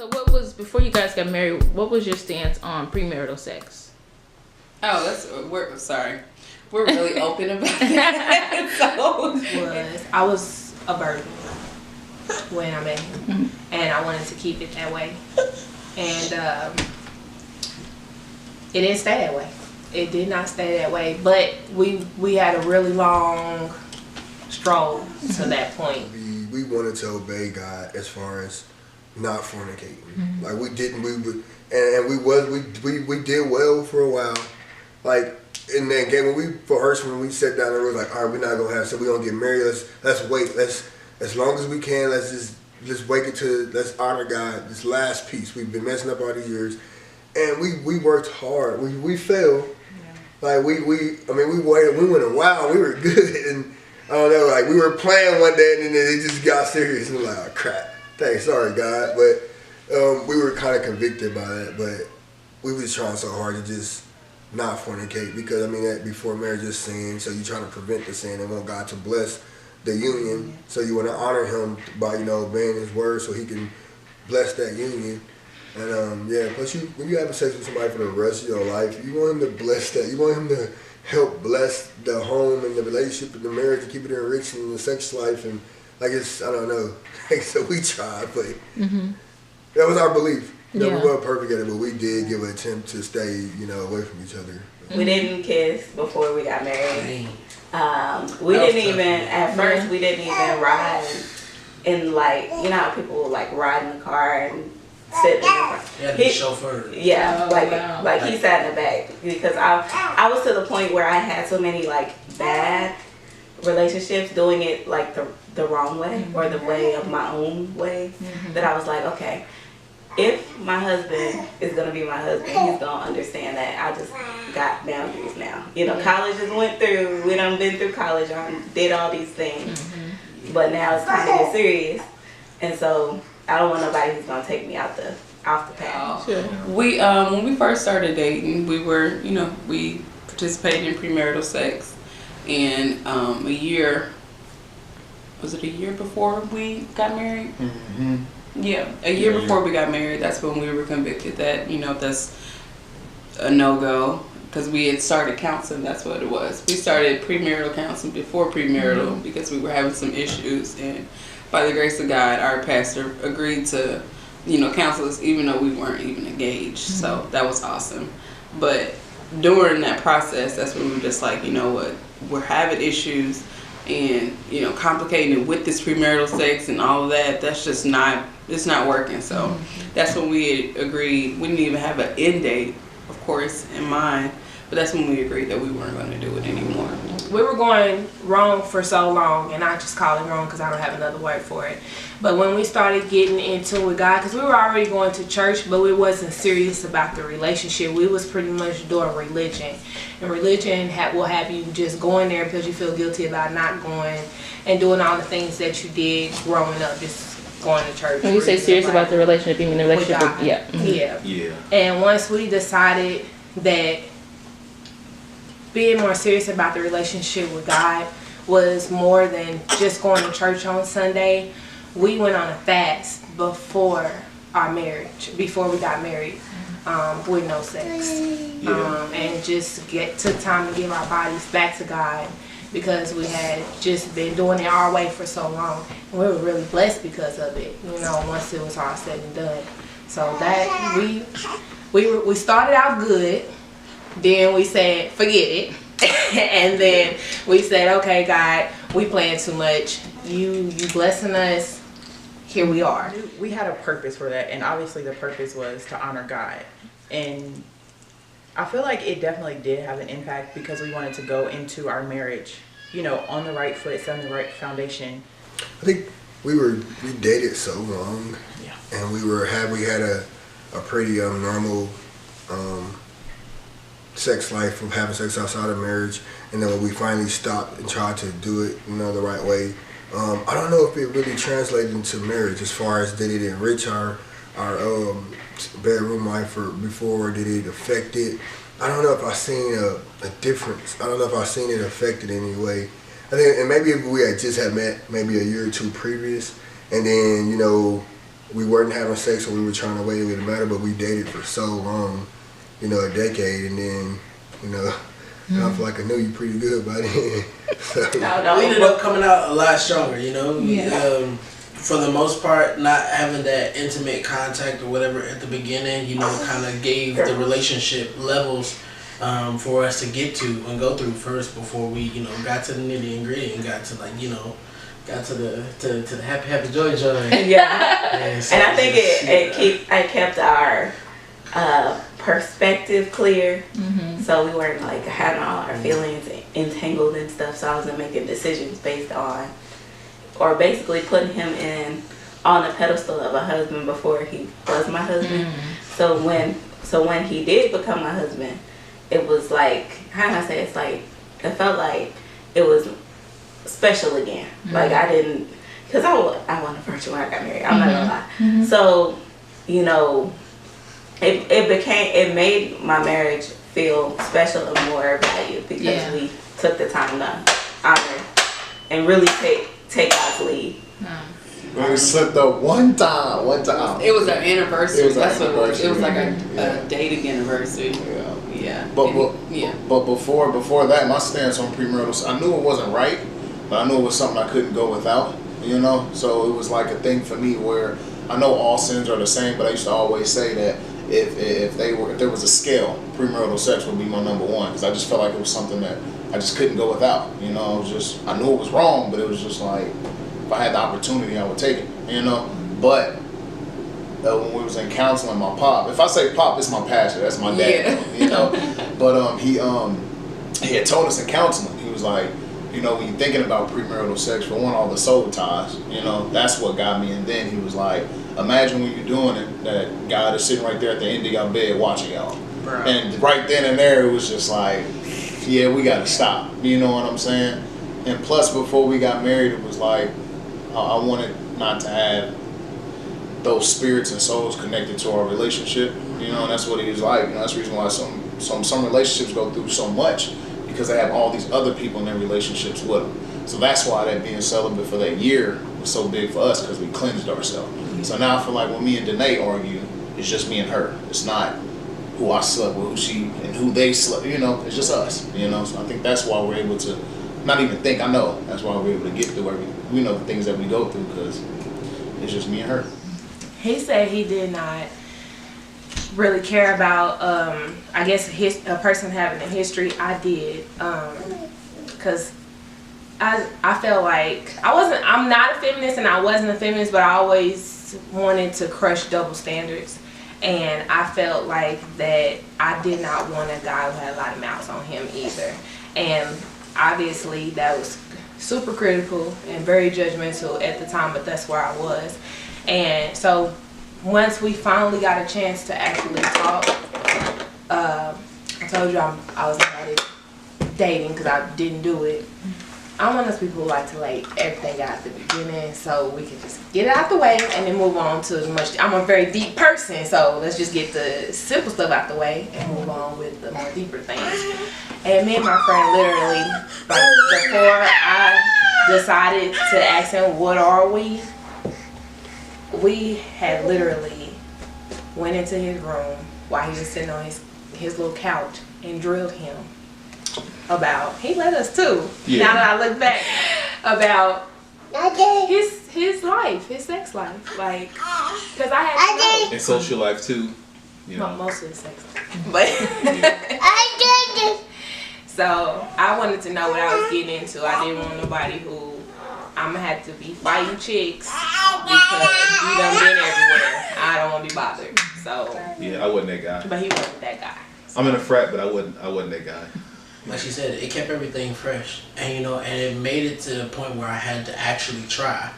So what was, before you guys got married, what was your stance on premarital sex? Oh, we're really open about that. I was a virgin when I met him, and I wanted to keep it that way. And it didn't stay that way. It did not stay that way. But we had a really long stroll to that point. We wanted to obey God as far as not fornicating. Like we did well for a while. Like in that game when we sat down and we was like, all right, we're not gonna have sex, we gonna get married, let's wait, as long as we can, let's wait let's honor God, this last piece. We've been messing up all these years. And we worked hard. We failed. Yeah. Like we went a while, we were good, and I don't know, like we were playing one day and then it just got serious and we're like, oh crap. Thanks, sorry God. But we were kind of convicted by that, but we was trying so hard to just not fornicate, because that before marriage is sin, so you're trying to prevent the sin and want God to bless the union. So you want to honor him by obeying his word so he can bless that union. And plus when you have sex with somebody for the rest of your life, you want him to bless that. You want him to help bless the home and the relationship and the marriage and keep it enriched in the sex life. And I don't know. So we tried, but that was our belief. We weren't perfect at it, but we did give an attempt to stay, away from each other. We didn't kiss before we got married. We didn't even, at first, we didn't even ride in, how people will ride in the car and sit in the front. Yeah, the chauffeur. Yeah, he sat in the back, because I was to the point where I had so many bad relationships doing it the wrong way, or the way of my own way, that I was like, okay, if my husband is gonna be my husband, he's gonna understand that I just got boundaries now. College just went through, we done been through college, I did all these things, but now it's time to get serious, and so I don't want nobody who's gonna take me off the path. Sure. We when we first started dating, we were, we participated in premarital sex, and a year before we got married? Yeah, a year before we got married, that's when we were convicted that, that's a no-go, because we had started counseling. That's what it was. We started premarital counseling before premarital because we were having some issues, and by the grace of God, our pastor agreed to, counsel us even though we weren't even engaged. So that was awesome. But during that process, that's when we were just like, you know what, we're having issues, and complicating it with this premarital sex and all of that, that's just not, it's not working. So that's when we agreed. We didn't even have an end date, of course, in mind, but that's when we agreed that we weren't going to do it anymore. We were going wrong for so long, and I just call it wrong because I don't have another word for it. But when we started getting into with God, because we were already going to church, but we wasn't serious about the relationship. We was pretty much doing religion, and religion will have you just going there because you feel guilty about not going and doing all the things that you did growing up, just going to church. When you say serious about the relationship, you mean the relationship with yeah. And once we decided that being more serious about the relationship with God was more than just going to church on Sunday, we went on a fast before our marriage, before we got married, with no sex, and just took time to give our bodies back to God, because we had just been doing it our way for so long, and we were really blessed because of it, once it was all said and done. So that we started out good. Then we said, forget it. And then we said, okay, God, we playing too much. You blessing us. Here we are. We had a purpose for that, and obviously the purpose was to honor God. And I feel like it definitely did have an impact, because we wanted to go into our marriage, on the right foot, set on the right foundation. I think we dated so long, and we had a pretty normal sex life of having sex outside of marriage, and then when we finally stopped and tried to do it the right way, I don't know if it really translated into marriage, as far as did it enrich our bedroom life before, or did it affect it? I don't know if I seen a difference. I don't know if I seen it affected in any way. I think, and maybe if we had just had met maybe a year or two previous, and then we weren't having sex, so we were trying to wait. It wouldn't matter, but we dated for so long, you know, a decade, and then, you know, I feel like I knew you pretty good by then. So. No, We ended up coming out a lot stronger, you know. Yeah. For the most part, not having that intimate contact or whatever at the beginning, you know, kind of gave the relationship levels for us to get to and go through first before we, you know, got to the nitty and gritty and got to, like, you know, got to the happy joy. Yeah. And, so And I think just, I kept our perspective clear, so we weren't like having all our feelings entangled and stuff. So I wasn't making decisions based on, or basically putting him on the pedestal of a husband before he was my husband. So when he did become my husband, it was like, how can I say, it's like, it felt like it was special again. Like I didn't, because I wasn't a virgin when I got married. I'm not gonna lie. So, you know, it made my marriage feel special and more valued because we took the time to honor and really take God's lead. We slipped up one time. It was our anniversary. It was our That's what it was. It was like anniversary. a dating anniversary. Yeah. Yeah. But before that, my stance on premarital, I knew it wasn't right, but I knew it was something I couldn't go without, you know? So it was like a thing for me where I know all sins are the same, but I used to always say that if there was a scale, premarital sex would be my number one, because I just felt like it was something that I just couldn't go without, you know? I knew it was wrong, but it was just like, if I had the opportunity, I would take it, you know? But when we was in counseling, my pop, if I say pop, it's my pastor, that's my dad, you know? But he had told us in counseling, he was like, you know, when you're thinking about premarital sex, for one, all the soul ties, you know, that's what got me. And then he was like, imagine when you're doing it, that God is sitting right there at the end of your bed watching y'all. Bro. And right then and there, it was just like, yeah, we got to stop. You know what I'm saying? And plus, before we got married, it was like, I wanted not to have those spirits and souls connected to our relationship. You know, and that's what he was like. You know, that's the reason why some relationships go through so much, because they have all these other people in their relationships with them. So that's why that being celibate for that year was so big for us, because we cleansed ourselves. So now I feel like when me and Danae argue, it's just me and her. It's not who I slept with, who she, and who they slept. You know, it's just us. You know, so I think that's why we're able to, not even think, I know, that's why we're able to get through the things that we go through, because it's just me and her. He said he did not really care about, I guess, a person having a history. I did, because I felt like I'm not a feminist, and I wasn't a feminist, but I always wanted to crush double standards. And I felt like that I did not want a guy who had a lot of mouths on him either. And obviously that was super critical and very judgmental at the time, but that's where I was. And so once we finally got a chance to actually talk, I told you I was not dating because I didn't do it. I'm one of those people who like to lay everything out at the beginning so we can just get it out the way and then move on to I'm a very deep person, so let's just get the simple stuff out the way and move on with the more deeper things. And me and my friend literally, like, before I decided to ask him what are we had literally went into his room while he was sitting on his little couch and drilled him about, he let us too, now that I look back, about his life, his sex life, like, because I had to know. And social life too, you know. Mostly sex life, but so I wanted to know what I was getting into. I didn't want nobody who I'm gonna have to be fighting chicks because you done been everywhere. I don't want to be bothered. So Yeah, I wasn't that guy. but he wasn't that guy. I'm in a frat, but I wasn't that guy. Like she said, it kept everything fresh, and you know, and it made it to the point where I had to actually try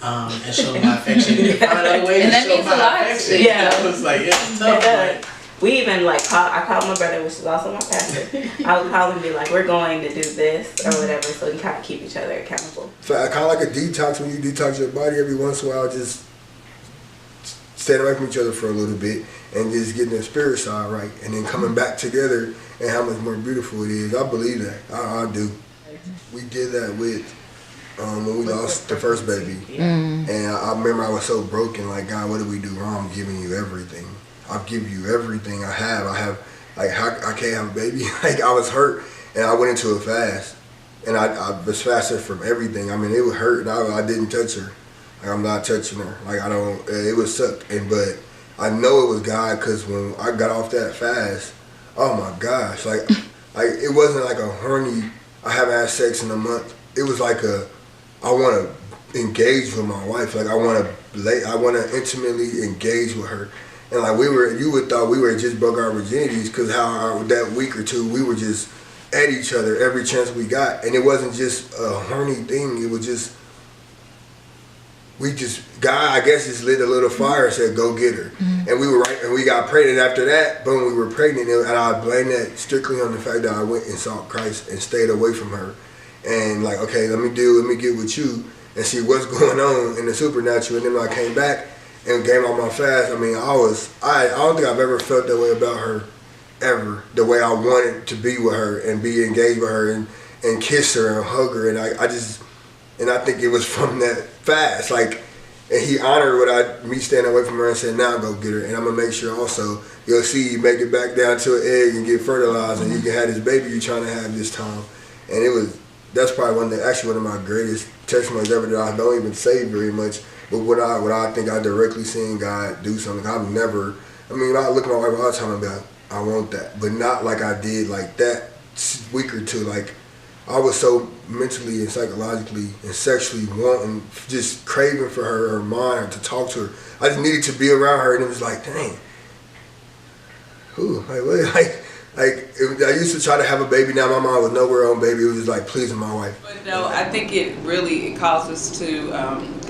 and show my affection. And find other ways And to that show means my a lot. affection. Yeah. It was like, it's tough. Like, We even like I called my brother, which is also my pastor. I would call him and be like, we're going to do this or whatever, so we can kind of keep each other accountable. So I kind of like a detox. When you detox your body every once in a while, just stand away from each other for a little bit and just getting the spirit side right, and then coming back together, and how much more beautiful it is. I believe that. I do. We did that with when we lost the first baby. And I remember I was so broken, like, God, what did we do wrong? I'm giving you everything. I'll give you everything I have. Like, I can't have a baby. Like, I was hurt, and I went into a fast. And I was fasted from everything. I mean, it would hurt, and I didn't touch her. Like, I'm not touching her. Like, I don't, it was sucked. But I know it was God, because when I got off that fast, oh my gosh, like it wasn't like a horny, I haven't had sex in a month. It was like I want to engage with my wife. Like, I want to intimately engage with her. And like you would thought we were just broke our virginities, because that week or two we were just at each other every chance we got, and it wasn't just a horny thing. It was just God, I guess, just lit a little fire and said, go get her. And we were right, and we got pregnant after that. Boom, we were pregnant, and I blame that strictly on the fact that I went and sought Christ and stayed away from her. And like, okay, let me get with you and see what's going on in the supernatural. And then when I came back and gave out my fast, I mean, I don't think I've ever felt that way about her, ever. The way I wanted to be with her and be engaged with her and kiss her and hug her. And I think it was from that fast. Like, and he honored me standing away from her and said, now go get her. And I'm going to make sure also you'll see you make it back down to an egg and get fertilized, and you can have this baby you're trying to have this time. And that's probably one of my greatest testimonies ever, that I don't even say very much. But what I think I directly seen God do something. I look at my wife all the time and be like, I want that. But not like I did like that week or two. Like, I was so mentally and psychologically and sexually wanting, just craving for her mind, to talk to her. I just needed to be around her, and it was like, dang. I used to try to have a baby. Now my mom was nowhere on baby. It was just like pleasing my wife. But no, I think it caused us to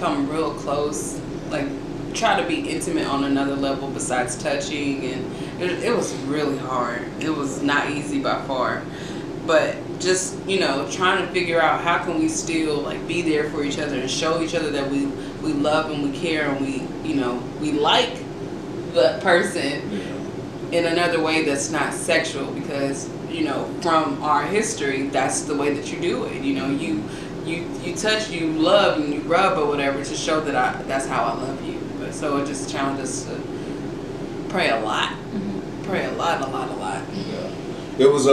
come real close, like try to be intimate on another level besides touching, and it was really hard. It was not easy by far. But just, trying to figure out how can we still like be there for each other and show each other that we love and we care and we like the person in another way that's not sexual, because from our history that's the way that you do it. You touch, you love, and you rub or whatever to show that that's how I love you. But so it just challenged us to pray a lot. Pray a lot. Yeah. It was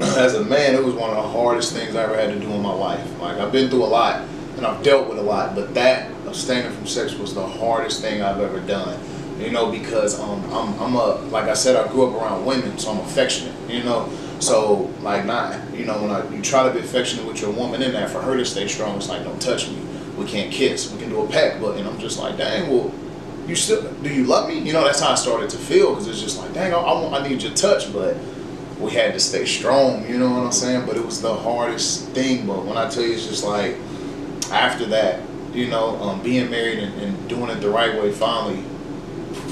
as a man, it was one of the hardest things I ever had to do in my life. Like, I've been through a lot and I've dealt with a lot, but that abstaining from sex was the hardest thing I've ever done. Because like I said, I grew up around women, so I'm affectionate. So like when you try to be affectionate with your woman in there, for her to stay strong, it's like, don't touch me. We can't kiss. We can do a peck, but I'm just like, dang, well, do you love me? That's how I started to feel, because it's just like, dang, I need your touch, but we had to stay strong, you know what I'm saying? But it was the hardest thing. But when I tell you, it's just like, after that, being married and doing it the right way finally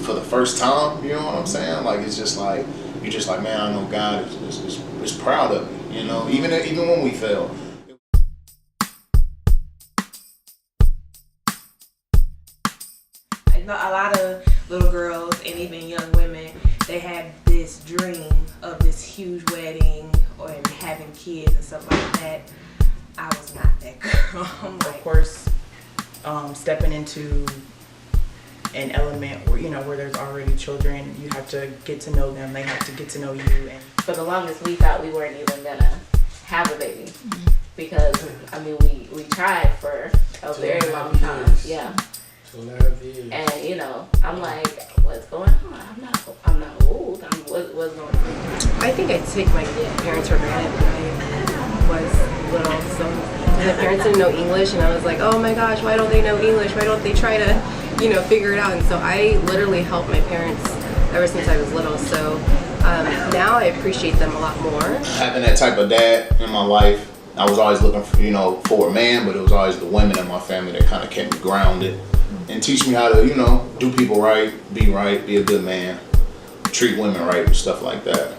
for the first time, you know what I'm saying? Like, it's just like, you're just like, man, I know God is proud of me, even when we fail. A lot of little girls and even young women, they have this dream of this huge wedding and having kids and stuff like that. I was not that girl. Of course, stepping into an element where there's already children, you have to get to know them. They have to get to know you. And for the longest, we thought we weren't even gonna have a baby, because we tried for a very long time. Yeah. And I'm like, what's going on? I'm not old. What's going on? I think I take my parents for granted when I was little. So the parents didn't know English, and I was like, oh my gosh, why don't they know English? Why don't they try to, figure it out? And so I literally helped my parents ever since I was little. So now I appreciate them a lot more. Having that type of dad in my life, I was always looking for a man, but it was always the women in my family that kind of kept me grounded and teach me how to, do people right, be a good man, treat women right, and stuff like that.